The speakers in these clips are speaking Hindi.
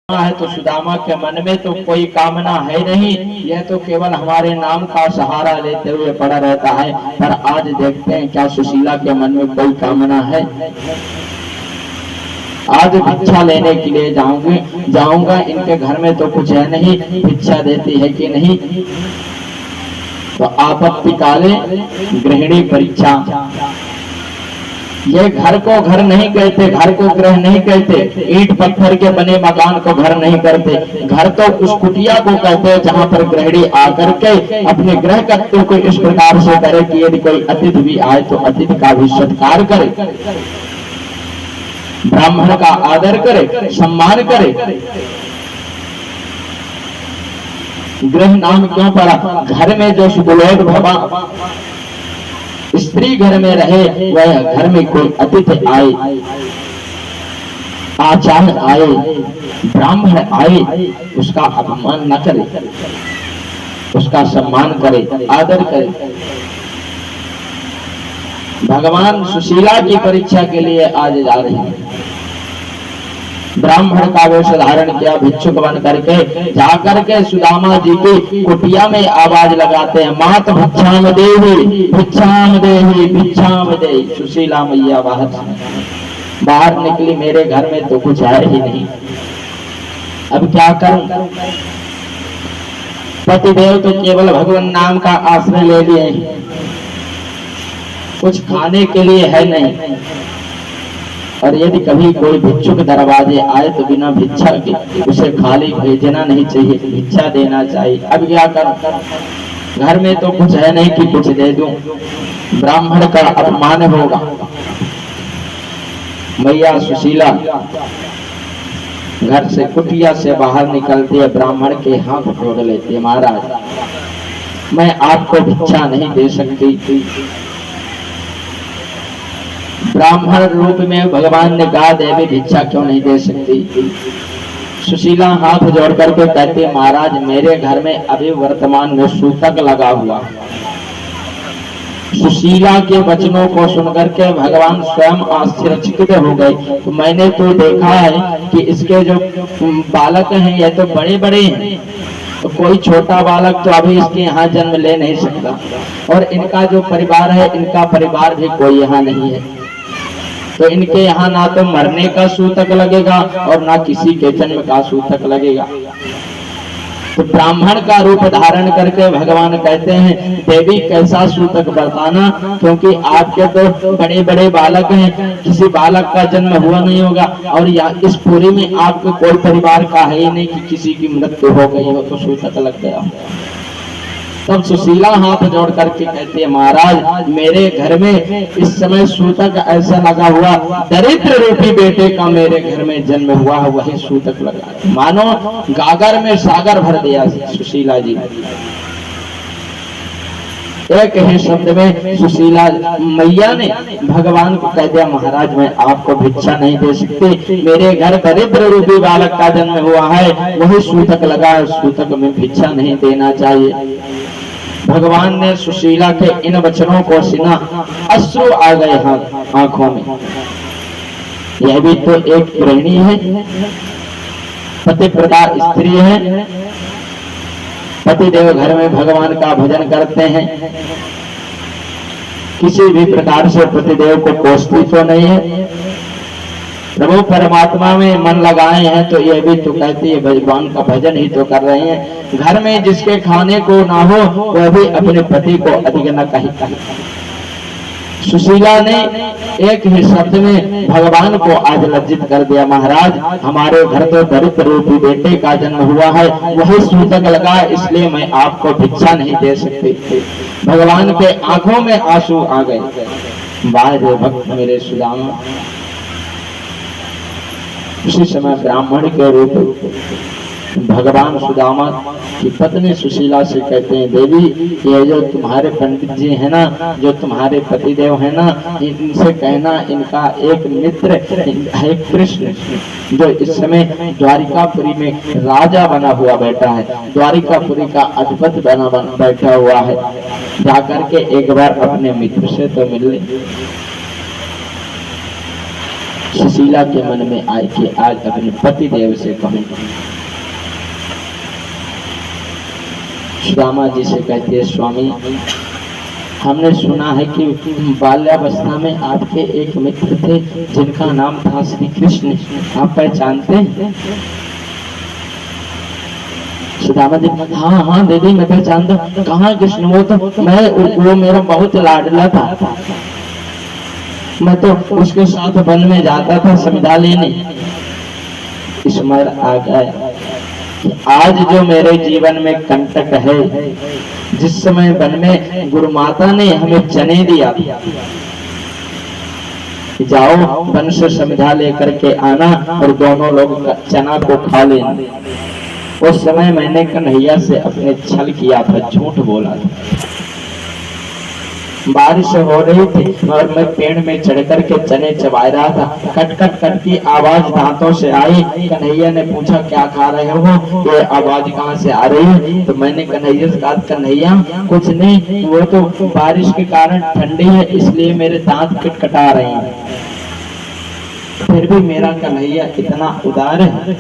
है तो सुदामा के मन में तो कोई कामना है नहीं, यह तो केवल हमारे नाम का सहारा लेते हुए पड़ा रहता है। पर आज देखते हैं क्या सुशीला के मन में कोई कामना है। आज भिक्षा लेने के लिए जाऊंगा, इनके घर में तो कुछ है नहीं, भिक्षा देती है कि नहीं। तो आपत्ति काले गृहिणी परीक्षा, ये घर को घर नहीं कहते, घर को गृह नहीं कहते, ईंट पत्थर के बने मकान को घर नहीं करते। घर तो उस कुटिया को कहते हैं जहां पर गृहिणी आकर के अपने गृह कर्तव्य को इस प्रकार से करे कि यदि कोई अतिथि भी आए तो अतिथि का भी सत्कार करे, ब्राह्मण का आदर करे, सम्मान करे। गृह नाम क्यों पड़ा? घर में जो सुबोध भवा स्त्री घर में रहे, वह घर में कोई अतिथि आए, आचार्य आए, ब्राह्मण आए, उसका अपमान न करे, उसका सम्मान करे, आदर करे। भगवान सुशीला की परीक्षा के लिए आज जा रहे हैं। ब्राह्मण का वेश धारण किया, भिक्षुक बन करके जाकर के सुदामा जी की कुटिया में आवाज लगाते हैं, मात भिक्षाम देवी, भिक्षाम देवी, भिक्षाम देवी। सुशीला मैया बाहर निकली, मेरे घर में तो कुछ है ही नहीं, अब क्या करूं। पतिदेव तो केवल भगवान नाम का आश्रय ले लिए, कुछ खाने के लिए है नहीं। और यदि कभी कोई भिक्षुक दरवाजे आए तो बिना भिक्षा के उसे खाली भेजना नहीं चाहिए, भिक्षा देना चाहिए। अब क्या कर, घर में तो कुछ है नहीं कि कुछ दे दूं, ब्राह्मण का अपमान होगा। मैया सुशीला घर से कुटिया से बाहर निकलती है, ब्राह्मण के हाथ जोड़ लेती है, महाराज मैं आपको भिक्षा नहीं दे सकती। ब्राह्मण रूप में भगवान ने कहा, देवी भिक्षा क्यों नहीं दे सकती। सुशीला हाथ जोड़ करके कहती, महाराज मेरे घर में अभी वर्तमान में सूतक लगा हुआ। सुशीला के वचनों को सुनकर के भगवान स्वयं आश्चर्यचकित हो गए। तो मैंने तो देखा है कि इसके जो बालक हैं ये तो बड़े बड़े हैं, तो कोई छोटा बालक तो अभी इसके यहाँ जन्म ले नहीं सकता। और इनका जो परिवार है, इनका परिवार भी कोई यहाँ नहीं है, तो इनके यहाँ ना तो मरने का सूतक लगेगा और ना किसी के जन्म का सूतक लगेगा। तो ब्राह्मण का रूप धारण करके भगवान कहते हैं, देवी कैसा सूतक बरताना, क्योंकि आपके तो बड़े बड़े बालक हैं, किसी बालक का जन्म हुआ नहीं होगा। और या इस पूरी में आपको कोई परिवार का है ही नहीं कि किसी की मृत्यु हो गई हो तो सूतक लग गया। तब सुशीला हाथ जोड़ करके कहती है, महाराज मेरे घर में इस समय सूतक ऐसा लगा हुआ, दरिद्र रूपी बेटे का मेरे घर में जन्म हुआ, वही सूतक लगा, मानो गागर में सागर भर दिया सुशीला जी। एक ही शब्द में सुशीला मैया ने भगवान को कह दिया, महाराज मैं आपको भिक्षा नहीं दे सकती, मेरे घर दरिद्र रूपी बालक का जन्म हुआ है, वही सूतक लगा है, सूतक में भिक्षा नहीं देना चाहिए। भगवान ने सुशीला के इन वचनों को सुना, अश्रु आ गए आंखों में। यह भी तो एक गृहिणी है, पतिव्रता स्त्री है, पतिदेव घर में भगवान का भजन करते हैं, किसी भी प्रकार से पतिदेव को कोसती तो नहीं है, प्रभु परमात्मा में मन लगाए हैं, तो ये भी तो कहती है भगवान का भजन ही तो कर रहे हैं। घर में जिसके खाने को ना हो वह भी अपने पति को अधिक न कहे। सुशीला ने एक ही शब्द में भगवान को आज लज्जित कर दिया, महाराज हमारे घर तो दरिद्र रूपी बेटे का जन्म हुआ है, वही सूतक लगा, इसलिए मैं आपको भिक्षा नहीं दे सकती। भगवान के आंखों में आंसू आ गए। वाह भक्त मेरे सुदामा। उसी समय ब्राह्मण के रूप भगवान सुदामा की पत्नी सुशीला से कहते हैं, देवी ये जो तुम्हारे पंडित जी है ना, जो तुम्हारे पतिदेव है ना, इनसे कहना इनका एक मित्र है कृष्ण, जो इस समय द्वारिकापुरी में राजा बना हुआ बैठा है, द्वारिकापुरी का अधिपति बना बैठा हुआ है, जाकर के एक बार अपने मित्र से तो मिल ले। सुशीला के मन में आए कि आज अपने पति देव से कहूं। सुदामा जी से कहती है, स्वामी हमने सुना है कि बाल्यावस्था में आपके एक मित्र थे जिनका नाम था श्री कृष्ण, आप पहचानते हैं? सुदामा जी, हाँ हाँ दीदी मैं पहचानता। कहाँ कृष्ण? वो मेरा बहुत लाडला था, मैं तो उसके साथ वन में जाता था समिधा लेने। स्मरण आ गया कि आज जो मेरे जीवन में कंटक है, जिस समय वन में गुरु माता ने हमें चने दिया, जाओ वन से समिधा लेकर के आना और दोनों लोग चना को खा लेना। उस समय मैंने कन्हैया से अपने छल किया था, झूठ बोला था। बारिश हो रही थी और मैं पेड़ में चढ़ कर के चने चबा रहा था। कट कट कट की आवाज दांतों से आई। कन्हैया ने पूछा, क्या खा रहे हो? ये आवाज कहाँ से आ रही है? तो मैंने कन्हैया से कहा, कन्हैया कुछ नहीं, वो तो बारिश के कारण ठंडी है इसलिए मेरे दांत खटखटा रहे हैं। फिर भी मेरा कन्हैया इतना उदार है,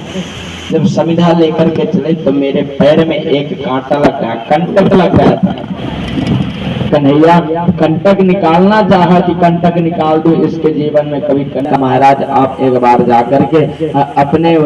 जब समिधा लेकर के चले तो मेरे पैर में एक कांटा लग गया, कंटक लग गया। कन्हैया कंटक निकालना चाहा कि कंटक निकाल दूं इसके जीवन में कभी। महाराज आप एक बार जाकर के अपने